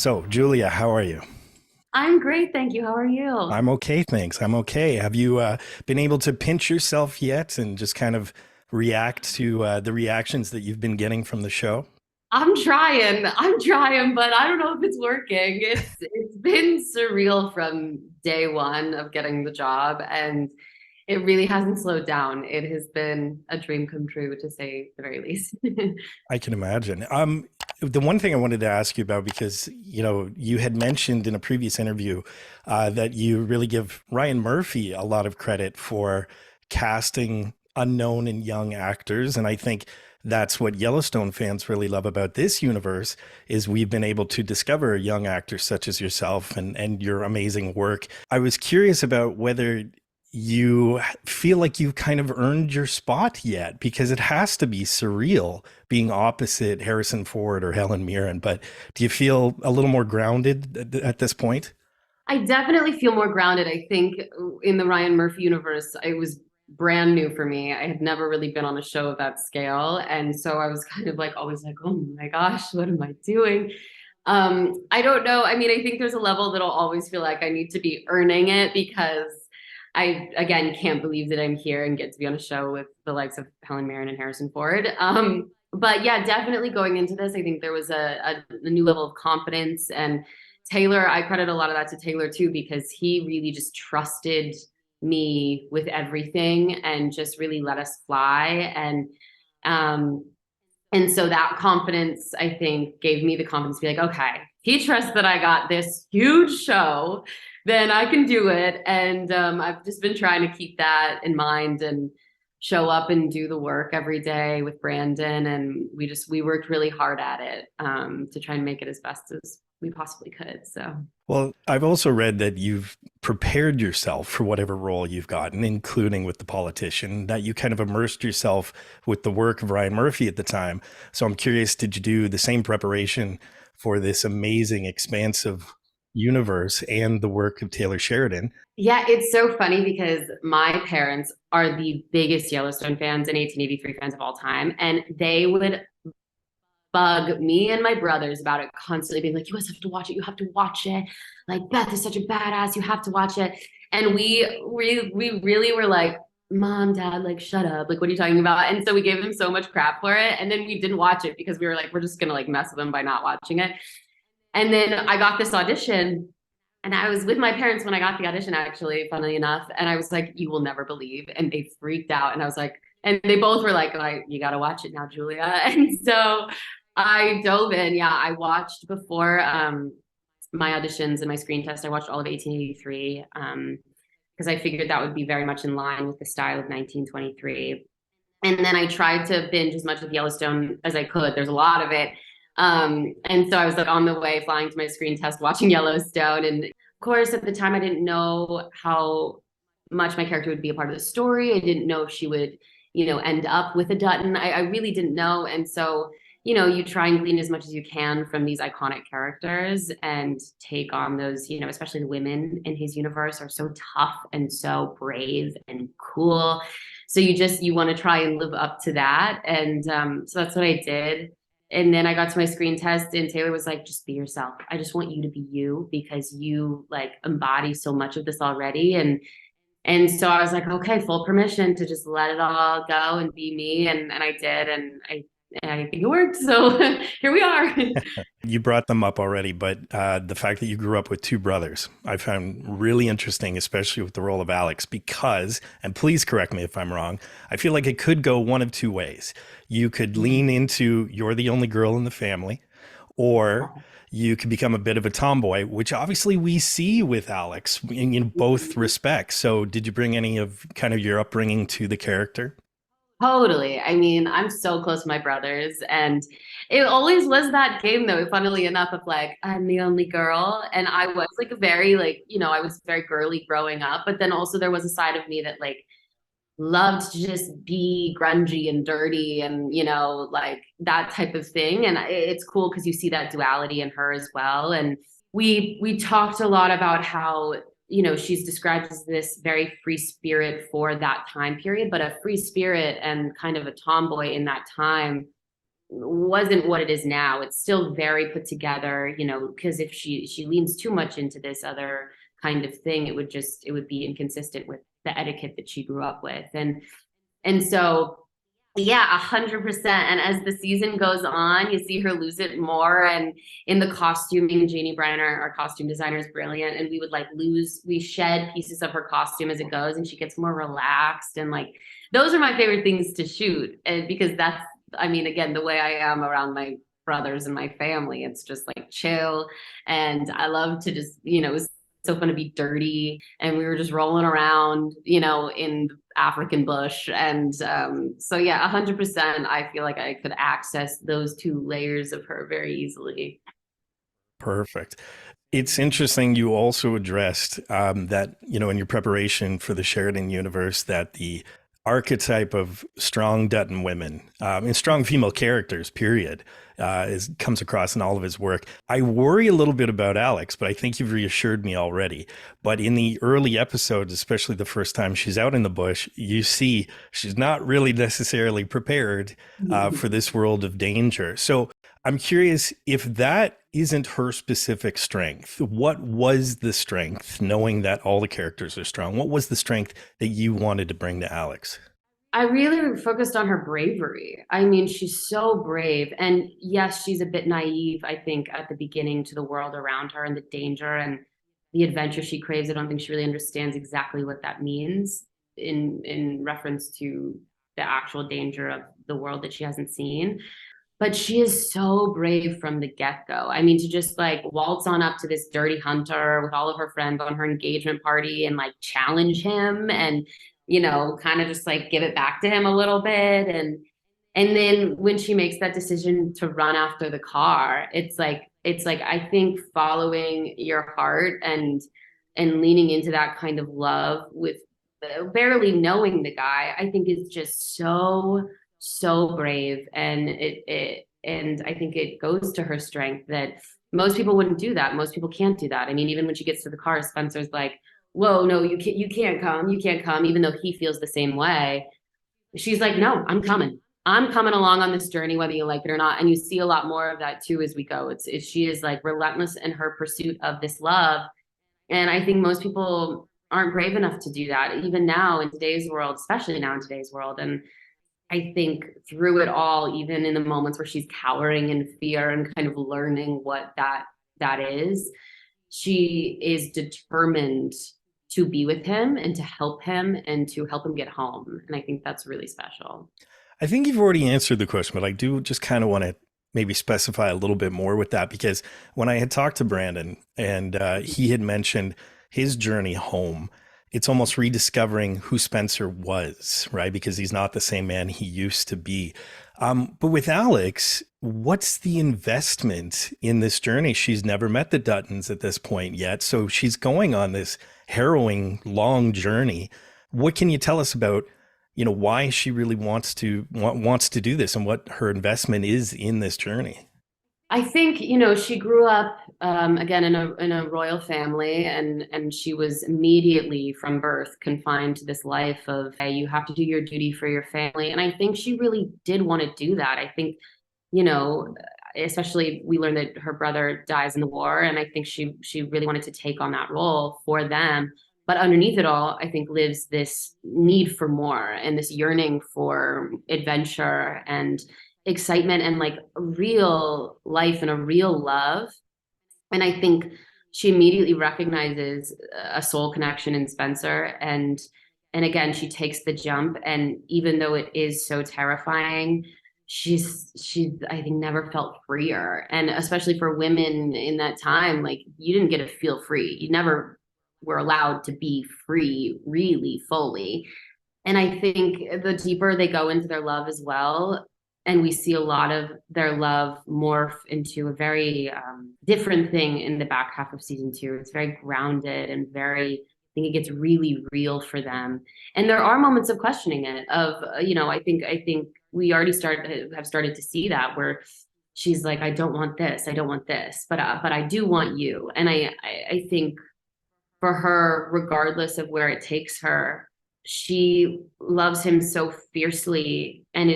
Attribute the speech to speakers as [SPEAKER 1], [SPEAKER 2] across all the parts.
[SPEAKER 1] So, Julia, how are you?
[SPEAKER 2] I'm great, thank you. How are you?
[SPEAKER 1] I'm okay, thanks. I'm okay. Have you been able to pinch yourself yet and just kind of react to the reactions that you've been getting from the show?
[SPEAKER 2] I'm trying, but I don't know if it's working. It's been surreal from day one of getting the job, and it really hasn't slowed down. It has been a dream come true, to say the very least.
[SPEAKER 1] I can imagine. The one thing I wanted to ask you about, because you had mentioned in a previous interview that you really give Ryan Murphy a lot of credit for casting unknown and young actors, and I think that's what Yellowstone fans really love about this universe is we've been able to discover young actors such as yourself and your amazing work. I was curious about whether you feel like you've kind of earned your spot yet, because it has to be surreal being opposite Harrison Ford or Helen Mirren. But do you feel a little more grounded at this point?
[SPEAKER 2] I definitely feel more grounded. I think in the Ryan Murphy universe, it was brand new for me. I had never really been on a show of that scale. And so I was kind of like always like, oh my gosh, what am I doing? I don't know. I mean, I think there's a level that'll always feel like I need to be earning it because I again can't believe that I'm here and get to be on a show with the likes of Helen Mirren and Harrison Ford. But yeah, definitely going into this, I think there was a new level of confidence. And Taylor, I credit a lot of that to Taylor too, because he really just trusted me with everything and just really let us fly. Um, and so that confidence, I think, gave me the confidence to be like, okay, he trusts that I got this huge show, then I can do it. And I've just been trying to keep that in mind and show up and do the work every day with Brandon. And we worked really hard at it to try and make it as best as we possibly could. So
[SPEAKER 1] Well, I've also read that you've prepared yourself for whatever role you've gotten, including with the politician, that you kind of immersed yourself with the work of Ryan Murphy at the time. So I'm curious, did you do the same preparation for this amazing, expansive universe and the work of Taylor Sheridan?
[SPEAKER 2] yeah, it's so funny because my parents are the biggest Yellowstone fans and 1883 fans of all time. And they would bug me and my brothers about it constantly, being like, you guys have to watch it. You have to watch it. Like, Beth is such a badass. You have to watch it. And we really were like, Mom, Dad, like, shut up. Like, what are you talking about? And so we gave them so much crap for it. And then we didn't watch it because we were like, we're just gonna like mess with them by not watching it. And then I got this audition and I was with my parents when I got the audition, actually, funnily enough. And I was like, you will never believe. And they freaked out. And I was like, and they both were like, you got to watch it now, Julia. And so I dove in. Yeah, I watched before my auditions and my screen test. I watched all of 1883 because I figured that would be very much in line with the style of 1923. And then I tried to binge as much of Yellowstone as I could. There's a lot of it. And so I was like on the way, flying to my screen test, watching Yellowstone. And of course, at the time, I didn't know how much my character would be a part of the story. I didn't know if she would, end up with a Dutton. I really didn't know. And so, you try and glean as much as you can from these iconic characters and take on those, especially the women in his universe are so tough and so brave and cool. So you want to try and live up to that. And so that's what I did. And then I got to my screen test and Taylor was like, just be yourself. I just want you to be you because you like embody so much of this already. And so I was like, okay, full permission to just let it all go and be me. And I did. And I think it worked. So here we are.
[SPEAKER 1] You brought them up already, but the fact that you grew up with two brothers, I found really interesting, especially with the role of Alex, because, and please correct me if I'm wrong, I feel like it could go one of two ways. You could lean into you're the only girl in the family, or you could become a bit of a tomboy, which obviously we see with Alex in both respects. So did you bring any of kind of your upbringing to the character?
[SPEAKER 2] Totally. I mean, I'm so close to my brothers, and it always was that game, though, funnily enough, of like, I'm the only girl. And I was like a very, like, I was very girly growing up, but then also there was a side of me that like loved to just be grungy and dirty and, like that type of thing. And it's cool because you see that duality in her as well. And we talked a lot about how she's described as this very free spirit for that time period, but a free spirit and kind of a tomboy in that time wasn't what it is now. It's still very put together, you know, because if she leans too much into this other kind of thing, it would be inconsistent with the etiquette that she grew up with. And so yeah, 100%. And as the season goes on, you see her lose it more. And in the costuming, Janie Bryan, our costume designer, is brilliant. And we would like we shed pieces of her costume as it goes, and she gets more relaxed. And like, those are my favorite things to shoot. And because that's, I mean, again, the way I am around my brothers and my family, it's just like chill. And I love to just, you know, it was so fun to be dirty. And we were just rolling around, you know, in African bush. And so yeah, 100%, I feel like I could access those two layers of her very easily.
[SPEAKER 1] Perfect. It's interesting you also addressed that, you know, in your preparation for the Sheridan universe, that the archetype of strong Dutton women and strong female characters, period, comes across in all of his work. I worry a little bit about Alex, but I think you've reassured me already. But in the early episodes, especially the first time she's out in the bush, you see she's not really necessarily prepared for this world of danger. So I'm curious, if that isn't her specific strength, what was the strength, knowing that all the characters are strong? What was the strength that you wanted to bring to Alex?
[SPEAKER 2] I really focused on her bravery. I mean, she's so brave. And yes, she's a bit naive, I think, at the beginning to the world around her and the danger and the adventure she craves. I don't think she really understands exactly what that means in reference to the actual danger of the world that she hasn't seen. But she is so brave from the get-go. I mean, to just like waltz on up to this dirty hunter with all of her friends on her engagement party and like challenge him and, you know, kind of just like give it back to him a little bit. And then when she makes that decision to run after the car, it's like I think following your heart and leaning into that kind of love with barely knowing the guy, I think is just so brave. And and I think it goes to her strength that most people wouldn't do that. Most people can't do that. I mean, even when she gets to the car, Spencer's like, whoa, no, you can't come, even though he feels the same way. She's like, no, I'm coming along on this journey, whether you like it or not. And you see a lot more of that too as we go. She is like relentless in her pursuit of this love. And I think most people aren't brave enough to do that, even now in today's world, especially now in today's world. And I think through it all, even in the moments where she's cowering in fear and kind of learning what that is, she is determined to be with him and to help him get home. And I think that's really special.
[SPEAKER 1] I think you've already answered the question, but I do just kind of want to maybe specify a little bit more with that, because when I had talked to Brandon and he had mentioned his journey home, it's almost rediscovering who Spencer was, right? Because he's not the same man he used to be. But with Alex, what's the investment in this journey? She's never met the Duttons at this point yet. So she's going on this harrowing, long journey. What can you tell us about, you know, why she really wants to do this and what her investment is in this journey?
[SPEAKER 2] I think, you know, she grew up again in a royal family, and she was immediately from birth confined to this life of, hey, you have to do your duty for your family. And I think she really did want to do that. I think, you know, especially we learned that her brother dies in the war, and I think she really wanted to take on that role for them. But underneath it all, I think lives this need for more and this yearning for adventure and excitement and like a real life and a real love. And I think she immediately recognizes a soul connection in Spencer. And again, she takes the jump. And even though it is so terrifying, she I think never felt freer. And especially for women in that time, like you didn't get to feel free. You never were allowed to be free really fully. And I think the deeper they go into their love as well, and we see a lot of their love morph into a very different thing in the back half of season 2. It's very grounded and very, I think it gets really real for them. And there are moments of questioning it, of, you know, I think we already have started to see that, where she's like, I don't want this, but I do want you. And I think for her, regardless of where it takes her, she loves him so fiercely and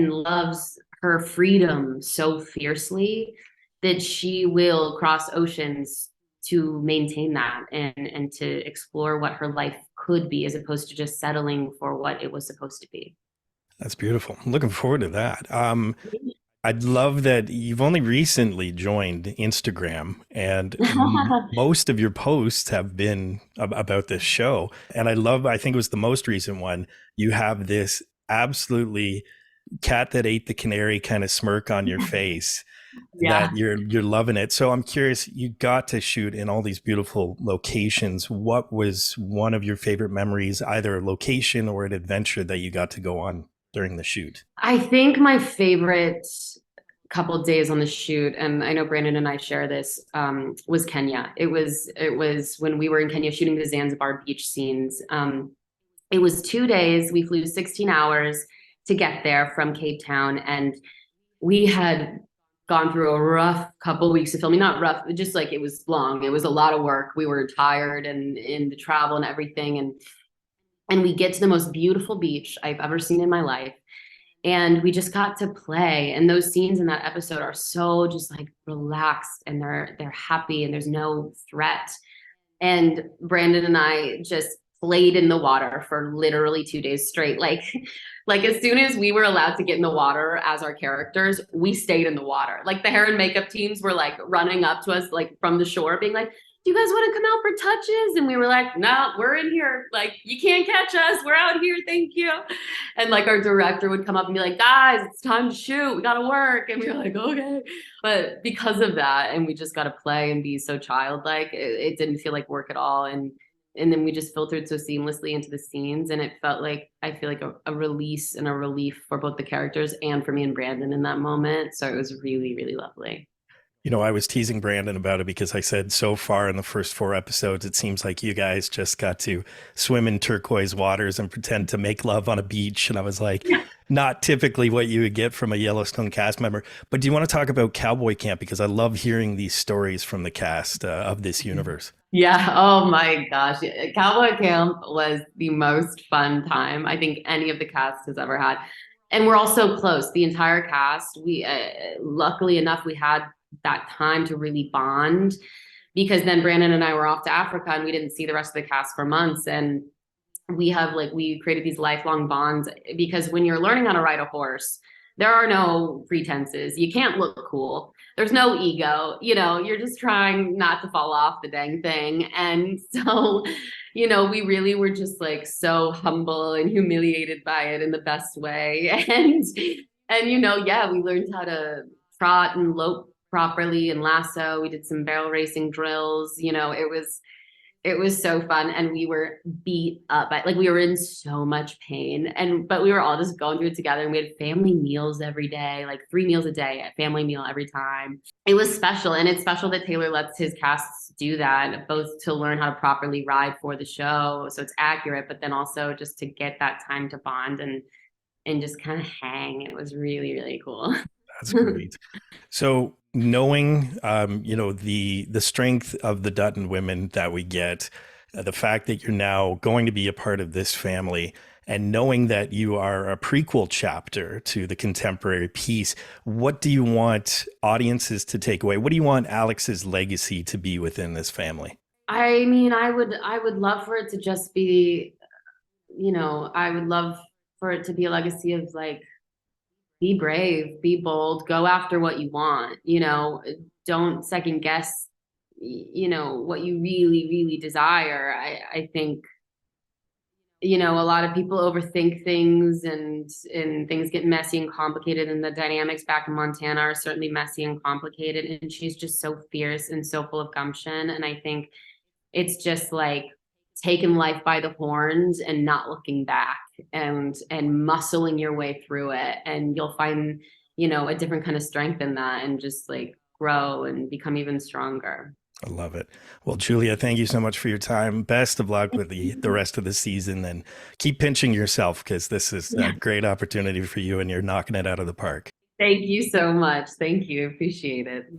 [SPEAKER 2] loves her freedom so fiercely that she will cross oceans to maintain that and to explore what her life could be, as opposed to just settling for what it was supposed to be.
[SPEAKER 1] That's beautiful. I'm looking forward to that. I'd love that you've only recently joined Instagram, and most of your posts have been about this show. And I think it was the most recent one. You have this absolutely cat that ate the canary kind of smirk on your face that
[SPEAKER 2] Yeah.
[SPEAKER 1] you're loving it. So I'm curious, you got to shoot in all these beautiful locations. What was one of your favorite memories, either a location or an adventure that you got to go on during the shoot?
[SPEAKER 2] I think my favorite couple of days on the shoot, and I know Brandon and I share this, was Kenya. It was when we were in Kenya shooting the Zanzibar beach scenes. It was 2 days. We flew 16 hours to get there from Cape Town, and we had gone through a rough couple of weeks of filming. Not rough, just like it was long. It was a lot of work. We were tired and in the travel and everything, and we get to the most beautiful beach I've ever seen in my life. And we just got to play. And those scenes in that episode are so just like relaxed, and they're happy, and there's no threat. And Brandon and I just played in the water for literally 2 days straight. Like as soon as we were allowed to get in the water as our characters, we stayed in the water. Like the hair and makeup teams were like running up to us like from the shore being like, do you guys want to come out for touches? And we were like, no, we're in here. Like, you can't catch us. We're out here. Thank you. And like our director would come up and be like, guys, it's time to shoot. We got to work. And we were like, okay. But because of that, and we just got to play and be so childlike, it didn't feel like work at all. And then we just filtered so seamlessly into the scenes. And it felt like, I feel like a release and a relief for both the characters and for me and Brandon in that moment. So it was really, really lovely.
[SPEAKER 1] You know, I was teasing Brandon about it because I said so far in the first 4 episodes, it seems like you guys just got to swim in turquoise waters and pretend to make love on a beach. And I was like, not typically what you would get from a Yellowstone cast member. But do you want to talk about Cowboy Camp? Because I love hearing these stories from the cast of this universe.
[SPEAKER 2] Yeah. Oh my gosh. Cowboy Camp was the most fun time I think any of the cast has ever had. And we're all so close. The entire cast, we luckily enough, we had that time to really bond, because then Brandon and I were off to Africa and we didn't see the rest of the cast for months. And we created these lifelong bonds, because when you're learning how to ride a horse, there are no pretenses. You can't look cool. There's no ego. You're just trying not to fall off the dang thing. And so, we really were just like so humble and humiliated by it in the best way. And yeah, we learned how to trot and lope properly and lasso. We did some barrel racing drills. It was so fun, and we were beat up. Like we were in so much pain, but we were all just going through it together. And we had family meals every day, like 3 meals a day, a family meal every time. It was special, and it's special that Taylor lets his casts do that, both to learn how to properly ride for the show, so it's accurate, but then also just to get that time to bond and just kind of hang. It was really, really cool.
[SPEAKER 1] That's great. So knowing, the strength of the Dutton women that we get, the fact that you're now going to be a part of this family, and knowing that you are a prequel chapter to the contemporary piece, what do you want audiences to take away? What do you want Alex's legacy to be within this family?
[SPEAKER 2] I mean, I would love for it to just be, I would love for it to be a legacy of like, be brave, be bold, go after what you want, don't second guess, what you really, really desire. I think, a lot of people overthink things, and things get messy and complicated, and the dynamics back in Montana are certainly messy and complicated. And she's just so fierce and so full of gumption. And I think it's just like taking life by the horns and not looking back, and muscling your way through it. And you'll find, a different kind of strength in that, and just like grow and become even stronger.
[SPEAKER 1] I love it. Well, Julia, thank you so much for your time. Best of luck with the rest of the season, and keep pinching yourself, because this is a great opportunity for you and you're knocking it out of the park.
[SPEAKER 2] Thank you so much. Thank you. Appreciate it.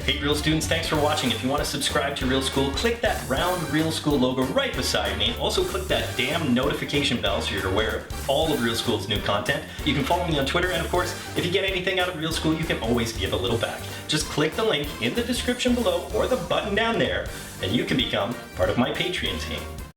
[SPEAKER 3] Hey Real students, thanks for watching. If you want to subscribe to Real School, click that round Real School logo right beside me. Also click that damn notification bell so you're aware of all of Real School's new content. You can follow me on Twitter, and of course, if you get anything out of Real School, you can always give a little back. Just click the link in the description below or the button down there, and you can become part of my Patreon team.